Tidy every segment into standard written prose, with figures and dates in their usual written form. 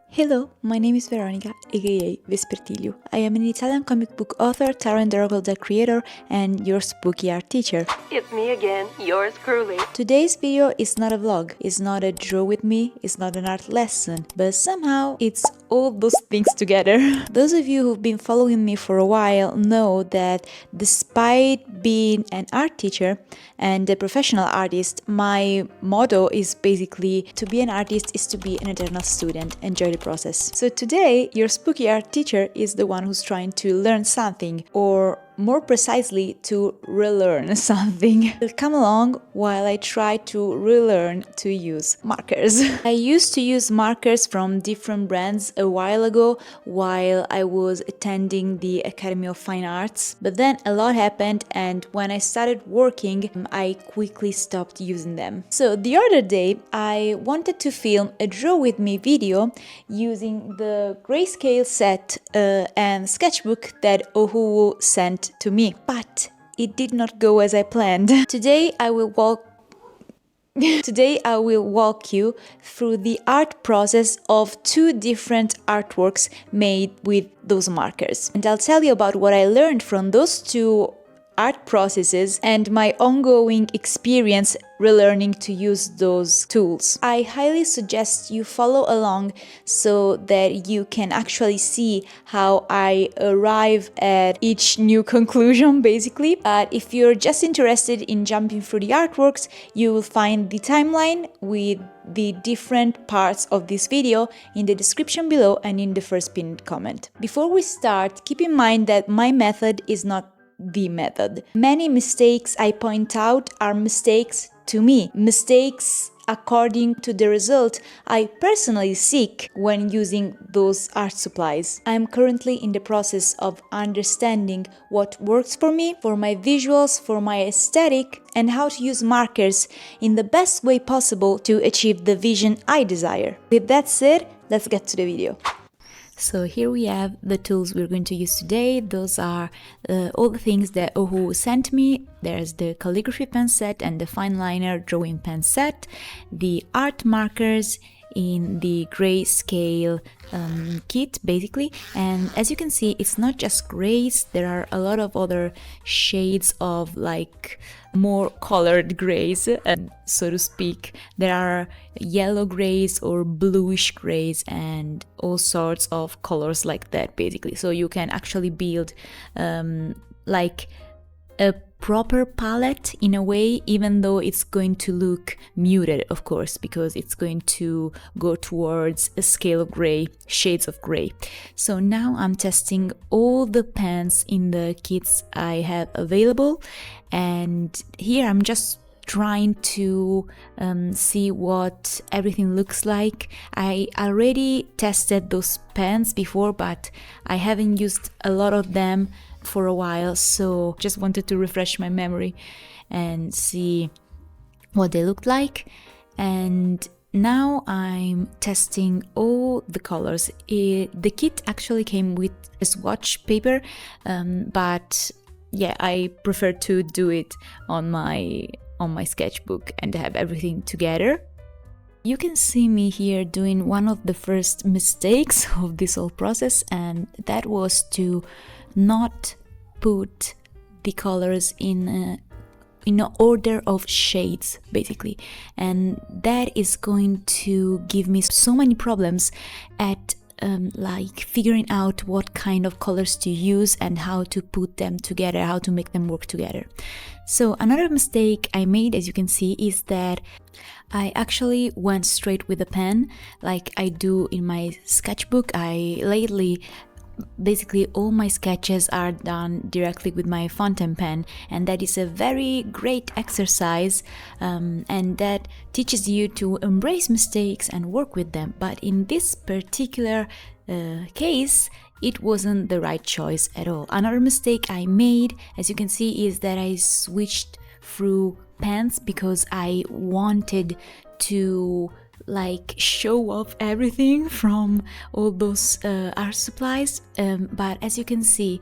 Hello, my name is Veronica, aka Vespertiliu. I am an Italian comic book author, tarot and oracle deck creator, and your spooky art teacher. It's me again, yours truly. Today's video is not a vlog, it's not a draw with me, it's not an art lesson, but somehow it's all those things together. Those of you who've been following me for a while know that despite being an art teacher and a professional artist, my motto is basically to be an artist is to be an eternal student. Enjoy the process. So today, your spooky art teacher is the one who's trying to learn something, or more precisely, to relearn something. Come along while I try to relearn to use markers. I used to use markers from different brands a while ago while I was attending the Academy of Fine Arts, but then a lot happened, and when I started working, I quickly stopped using them. So the other day, I wanted to film a draw with me video using the grayscale set and sketchbook that Ohuhu sent to me, but it did not go as I planned. Today I will walk you through the art process of two different artworks made with those markers. And I'll tell you about what I learned from those two art processes and my ongoing experience relearning to use those tools. I highly suggest you follow along so that you can actually see how I arrive at each new conclusion, basically. But if you're just interested in jumping through the artworks, you will find the timeline with the different parts of this video in the description below and in the first pinned comment. Before we start, keep in mind that my method is not the method. Many mistakes I point out are mistakes to me, mistakes according to the result I personally seek when using those art supplies. I am currently in the process of understanding what works for me, for my visuals, for my aesthetic, and how to use markers in the best way possible to achieve the vision I desire. With that said, let's get to the video. So here we have the tools we're going to use today. Those are all the things that Ohuhu sent me. There's the calligraphy pen set and the fine liner drawing pen set, the art markers in the grayscale kit, basically. And as you can see, it's not just grays, there are a lot of other shades of like more colored grays, so to speak. There are yellow grays or bluish grays and all sorts of colors like that, basically. So you can actually build like a proper palette in a way, even though it's going to look muted, of course, because it's going to go towards a scale of gray, shades of gray. So now I'm testing all the pens in the kits I have available, and here I'm just trying to see what everything looks like. I already tested those pens before, but I haven't used a lot of them for a while, so just wanted to refresh my memory and see what they looked like. And now I'm testing all the colors. The kit actually came with a swatch paper, but yeah, I prefer to do it on my sketchbook and have everything together. You can see me here doing one of the first mistakes of this whole process, and that was to not put the colors in order of shades, basically, and that is going to give me so many problems at like figuring out what kind of colors to use and how to put them together, how to make them work together. So another mistake I made, as you can see, is that I actually went straight with a pen like I do in my sketchbook. Basically all my sketches are done directly with my fountain pen, and that is a very great exercise, and that teaches you to embrace mistakes and work with them. But in this particular case, it wasn't the right choice at all. Another mistake I made, as you can see, is that I switched through pens because I wanted to like show off everything from all those art supplies, but as you can see,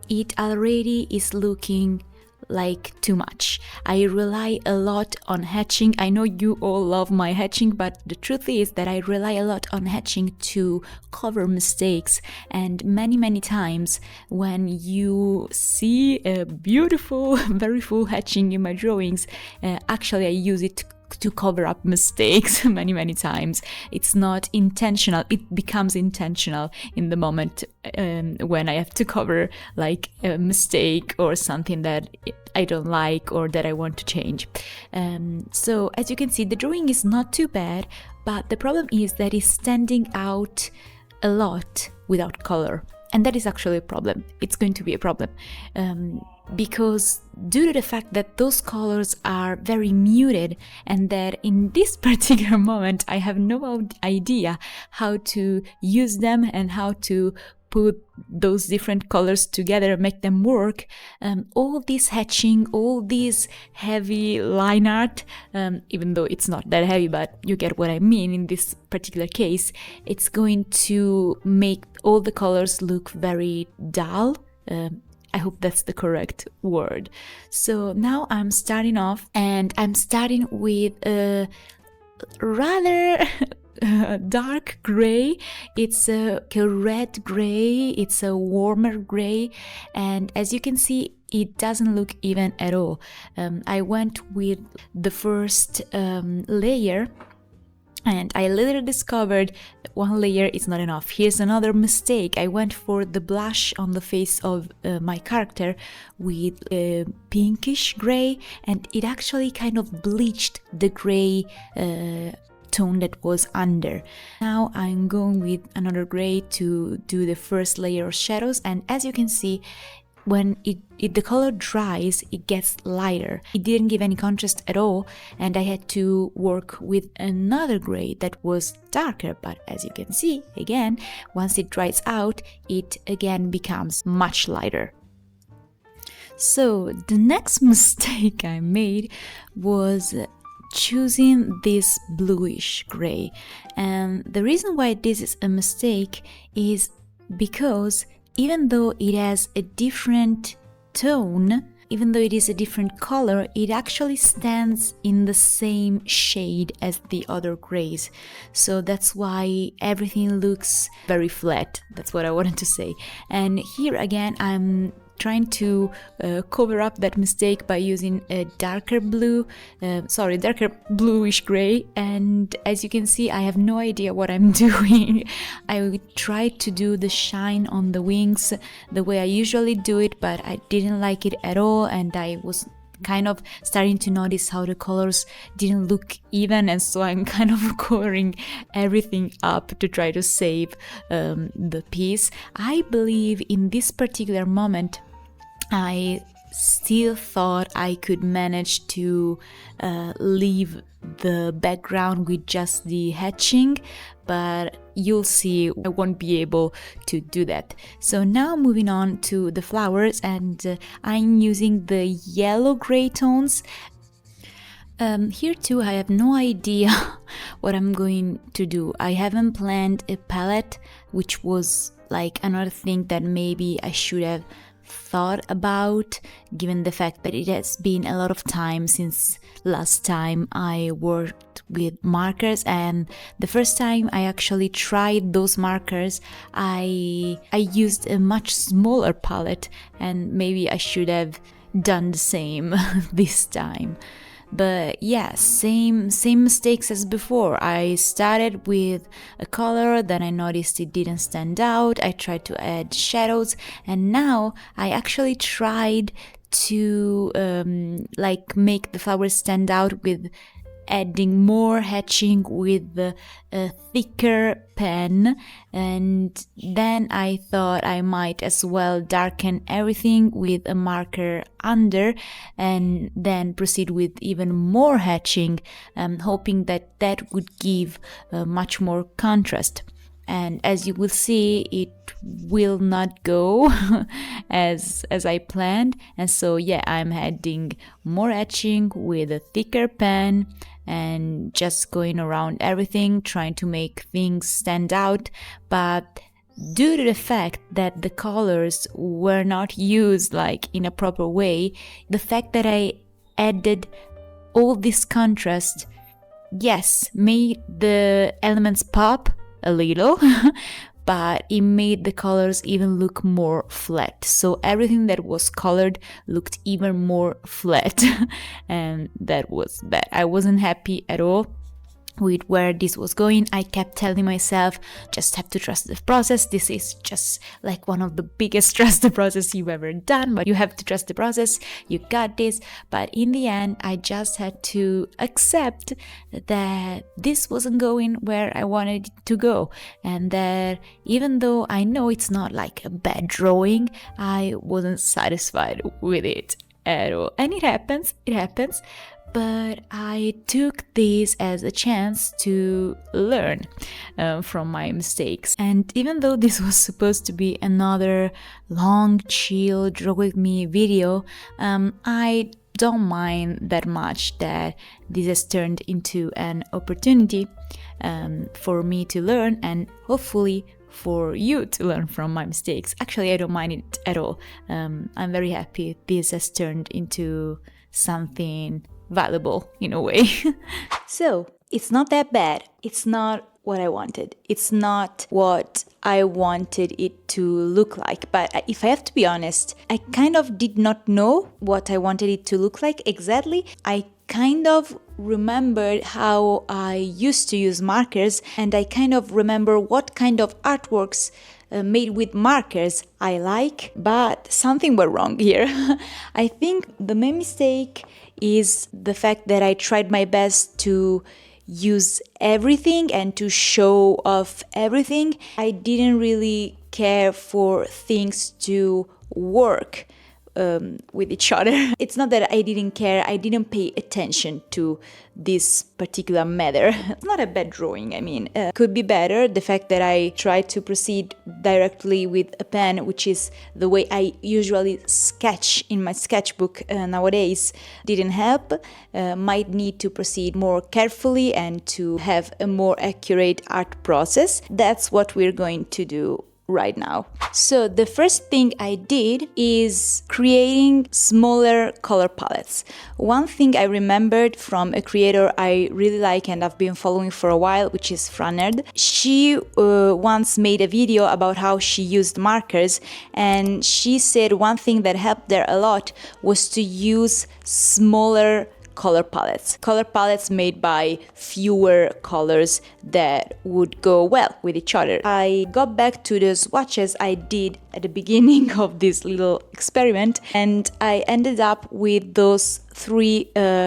it already is looking like too much. I rely a lot on hatching. I know you all love my hatching, but the truth is that I rely a lot on hatching to cover mistakes. And many times when you see a beautiful, very full hatching in my drawings, actually I use it to cover up mistakes many times. It's not intentional. It becomes intentional in the moment when I have to cover like a mistake or something that I don't like or that I want to change. So as you can see, the drawing is not too bad, but the problem is that it's standing out a lot without color. And that is actually a problem. It's going to be a problem. Because due to the fact that those colors are very muted and that in this particular moment I have no idea how to use them and how to put those different colors together, make them work, all this hatching, all this heavy line art, even though it's not that heavy, but you get what I mean in this particular case, it's going to make all the colors look very dull. I hope that's the correct word. So now I'm starting off, and I'm starting with a rather dark gray. It's a red gray, it's a warmer gray, and as you can see, it doesn't look even at all. I went with the first layer, and I later discovered one layer is not enough. Here's another mistake. I went for the blush on the face of my character with a pinkish gray, and it actually kind of bleached the gray tone that was under. Now I'm going with another gray to do the first layer of shadows, and as you can see, when the color dries, it gets lighter. It didn't give any contrast at all, and I had to work with another gray that was darker, but as you can see, again, once it dries out, it again becomes much lighter. So the next mistake I made was choosing this bluish gray, and the reason why this is a mistake is because even though it has a different tone, even though it is a different color, it actually stands in the same shade as the other grays. So that's why everything looks very flat. That's what I wanted to say. And here again, I'm trying to cover up that mistake by using a darker bluish gray, and as you can see, I have no idea what I'm doing. I tried to do the shine on the wings the way I usually do it, but I didn't like it at all, and I was kind of starting to notice how the colors didn't look even, and so I'm kind of covering everything up to try to save the piece. I believe in this particular moment I still thought I could manage to leave the background with just the hatching, but you'll see I won't be able to do that. So now moving on to the flowers, and I'm using the yellow gray tones. Here too, I have no idea what I'm going to do. I haven't planned a palette, which was like another thing that maybe I should have thought about, given the fact that it has been a lot of time since last time I worked with markers, and the first time I actually tried those markers I used a much smaller palette, and maybe I should have done the same this time. But yeah, same mistakes as before. I started with a color, then I noticed it didn't stand out. I tried to add shadows, and now I actually tried to make the flowers stand out with adding more hatching with a thicker pen, and then I thought I might as well darken everything with a marker under and then proceed with even more hatching, hoping that that would give much more contrast. And as you will see, it will not go as I planned, and so yeah, I'm adding more etching with a thicker pen and just going around everything, trying to make things stand out. But due to the fact that the colors were not used like in a proper way, the fact that I added all this contrast, yes, made the elements pop a little, but it made the colors even look more flat. So everything that was colored looked even more flat, and that was bad. I wasn't happy at all with where this was going. I kept telling myself, just have to trust the process. This is just like one of the biggest trust the process you've ever done, but you have to trust the process. You got this. But in the end, I just had to accept that this wasn't going where I wanted it to go. And that even though I know it's not like a bad drawing, I wasn't satisfied with it at all. And it happens. But I took this as a chance to learn from my mistakes. And even though this was supposed to be another long, chill, draw with me video, I don't mind that much that this has turned into an opportunity for me to learn, and hopefully for you to learn from my mistakes. Actually, I don't mind it at all. I'm very happy this has turned into something valuable in a way. So it's not that bad. It's not what I wanted. It's not what I wanted it to look like. But if I have to be honest, I kind of did not know what I wanted it to look like exactly. I kind of remembered how I used to use markers, and I kind of remember what kind of artworks made with markers I like, but something went wrong here. I think the main mistake is the fact that I tried my best to use everything and to show off everything. I didn't really care for things to work with each other. It's not that I didn't care, I didn't pay attention to this particular matter. It's not a bad drawing, I mean, could be better. The fact that I tried to proceed directly with a pen, which is the way I usually sketch in my sketchbook nowadays, didn't help. Might need to proceed more carefully and to have a more accurate art process. That's what we're going to do right now. So the first thing I did is creating smaller color palettes. One thing I remembered from a creator I really like and I've been following for a while, which is Franerd. She once made a video about how she used markers, and she said one thing that helped her a lot was to use smaller color palettes made by fewer colors that would go well with each other. I got back to the swatches I did at the beginning of this little experiment, and I ended up with those 3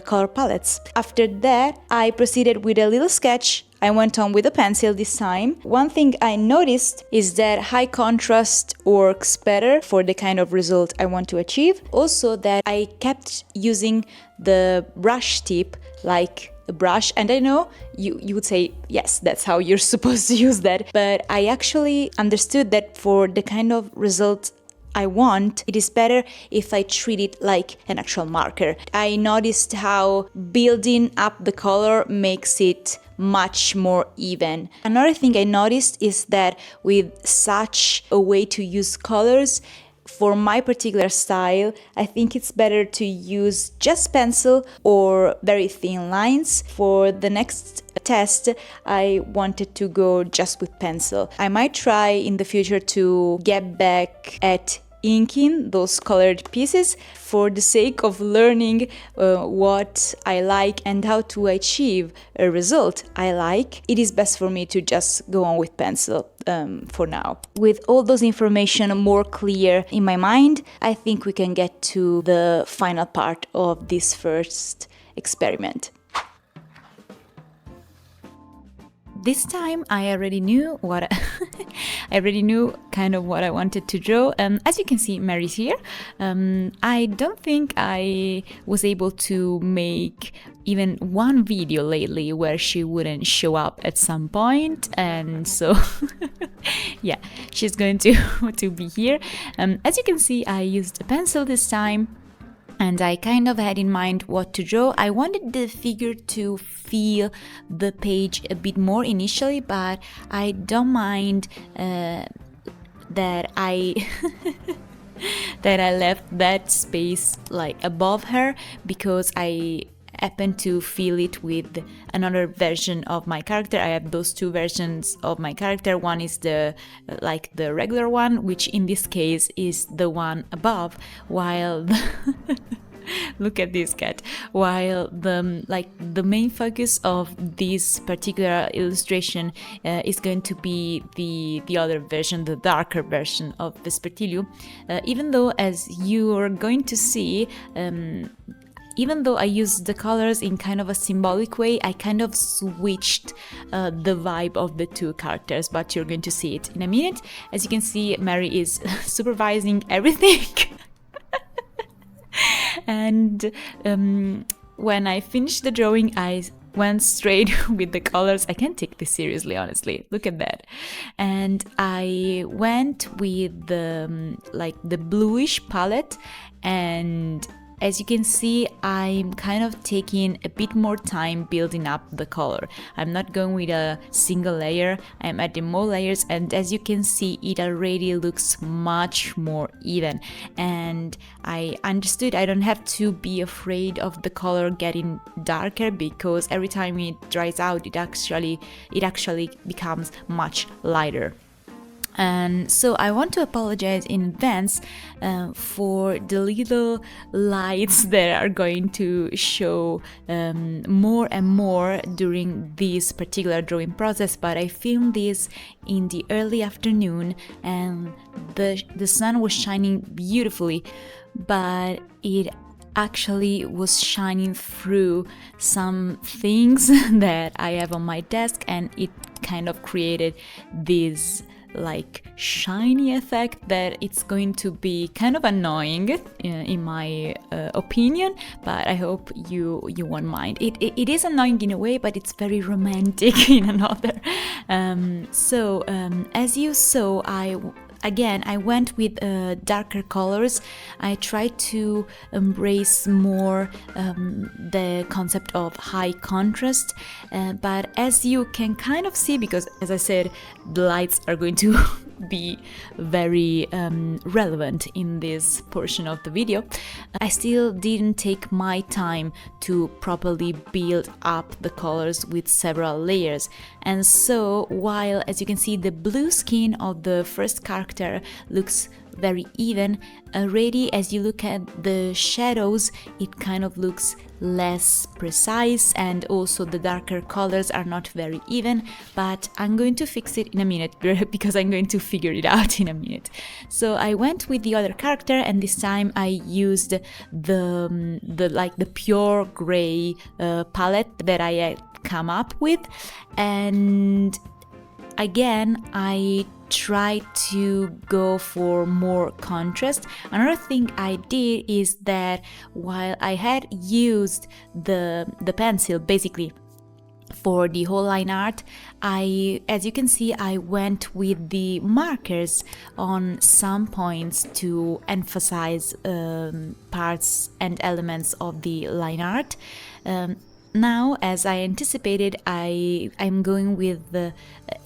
color palettes. After that, I proceeded with a little sketch. I went on with a pencil this time. One thing I noticed is that high contrast works better for the kind of result I want to achieve. Also that I kept using the brush tip like a brush, and I know you would say, yes, that's how you're supposed to use that, but I actually understood that for the kind of result I want, it is better if I treat it like an actual marker. I noticed how building up the color makes it much more even. Another thing I noticed is that with such a way to use colors, for my particular style, I think it's better to use just pencil or very thin lines. For the next test, I wanted to go just with pencil. I might try in the future to get back at inking those colored pieces for the sake of learning what I like and how to achieve a result I like. It is best for me to just go on with pencil for now. With all those information more clear in my mind, I think we can get to the final part of this first experiment. This time I already knew what kind of what I wanted to draw. As you can see, Mary's here. I don't think I was able to make even one video lately where she wouldn't show up at some point, and so yeah, she's going to be here. As you can see, I used a pencil this time, and I kind of had in mind what to draw. I wanted the figure to feel the page a bit more initially, but I don't mind that I that I left that space like above her because I happen to feel it with another version of my character. I have those two versions of my character. One is the like the regular one, which in this case is the one above, while look at this cat. While the main focus of this particular illustration is going to be the other version, the darker version of Vespertiliu. Even though, as you are going to see, even though I used the colors in kind of a symbolic way, I kind of switched the vibe of the two characters, but you're going to see it in a minute. As you can see, Mary is supervising everything. And when I finished the drawing, I went straight with the colors. I can't take this seriously, honestly. Look at that. And I went with the bluish palette, and as you can see, I'm kind of taking a bit more time building up the color. I'm not going with a single layer, I'm adding more layers, and as you can see, it already looks much more even. And I understood I don't have to be afraid of the color getting darker, because every time it dries out, it actually becomes much lighter. And so I want to apologize in advance for the little lights that are going to show more and more during this particular drawing process, but I filmed this in the early afternoon and the sun was shining beautifully, but it actually was shining through some things that I have on my desk, and it kind of created this like shiny effect that it's going to be kind of annoying in my opinion, but I hope you won't mind. It is annoying in a way, but it's very romantic in another. As you saw, I went with darker colors. I tried to embrace more the concept of high contrast, but as you can kind of see, because as I said, the lights are going to be very relevant in this portion of the video, I still didn't take my time to properly build up the colors with several layers. And so while, as you can see, the blue skin of the first character looks very even, already as you look at the shadows, it kind of looks less precise, and also the darker colors are not very even, but I'm going to fix it in a minute because I'm going to figure it out in a minute. So I went with the other character, and this time I used the pure gray palette that I had come up with, and again I try to go for more contrast. Another thing I did is that while I had used the pencil basically for the whole line art, as you can see, I went with the markers on some points to emphasize parts and elements of the line art. Now, as I anticipated, I'm going with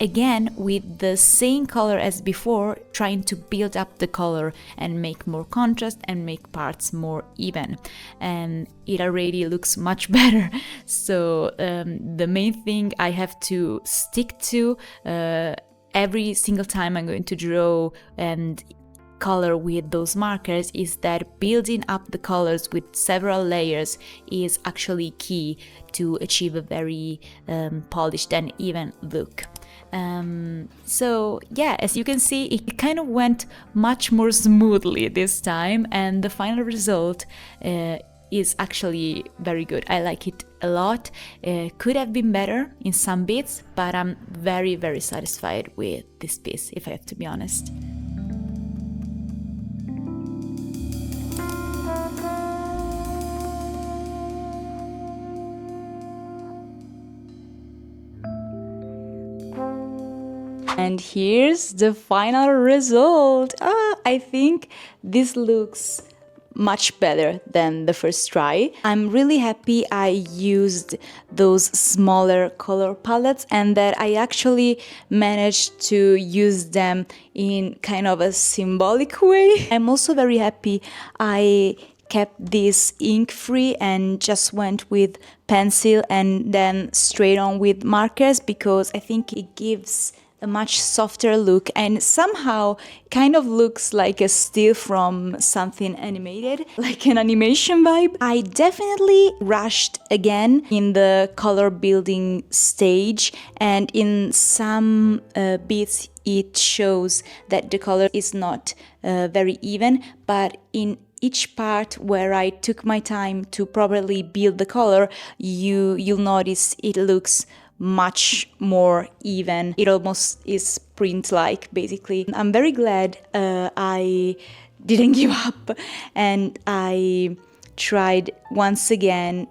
again with the same color as before, trying to build up the color and make more contrast and make parts more even, and it already looks much better. So the main thing I have to stick to every single time I'm going to draw and color with those markers is that building up the colors with several layers is actually key to achieve a very polished and even look. So yeah, as you can see, it kind of went much more smoothly this time, and the final result is actually very good. I like it a lot. Could have been better in some bits, but I'm very, very satisfied with this piece, if I have to be honest. And here's the final result. I think this looks much better than the first try. I'm really happy I used those smaller color palettes and that I actually managed to use them in kind of a symbolic way. I'm also very happy I kept this ink free and just went with pencil and then straight on with markers, because I think it gives a much softer look and somehow kind of looks like a still from something animated, like an animation vibe. I definitely rushed again in the color building stage, and in some bits it shows that the color is not very even, but in each part where I took my time to properly build the color, you'll notice it looks much more even. It almost is print-like, basically. I'm very glad I didn't give up and I tried once again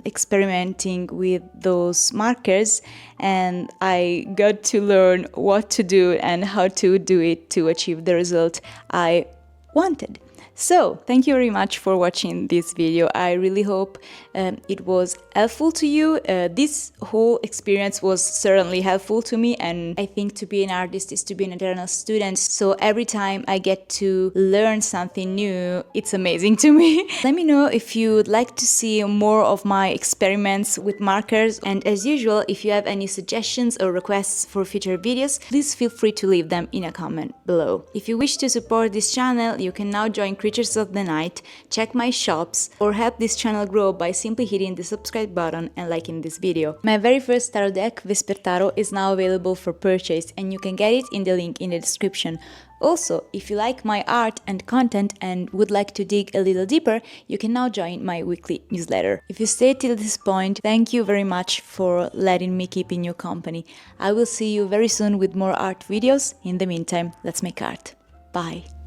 experimenting with those markers, and I got to learn what to do and how to do it to achieve the result I wanted. So, thank you very much for watching this video. I really hope it was helpful to you. This whole experience was certainly helpful to me, and I think to be an artist is to be an eternal student. So every time I get to learn something new, it's amazing to me. Let me know if you'd like to see more of my experiments with markers, and as usual, if you have any suggestions or requests for future videos, please feel free to leave them in a comment below. If you wish to support this channel, you can now join Creatures of the Night, check my shops, or help this channel grow by simply hitting the subscribe button and liking this video. My very first tarot deck, Vespertiliu, is now available for purchase, and you can get it in the link in the description. Also, if you like my art and content and would like to dig a little deeper, you can now join my weekly newsletter. If you stayed till this point, thank you very much for letting me keep in your company. I will see you very soon with more art videos. In the meantime, let's make art. Bye!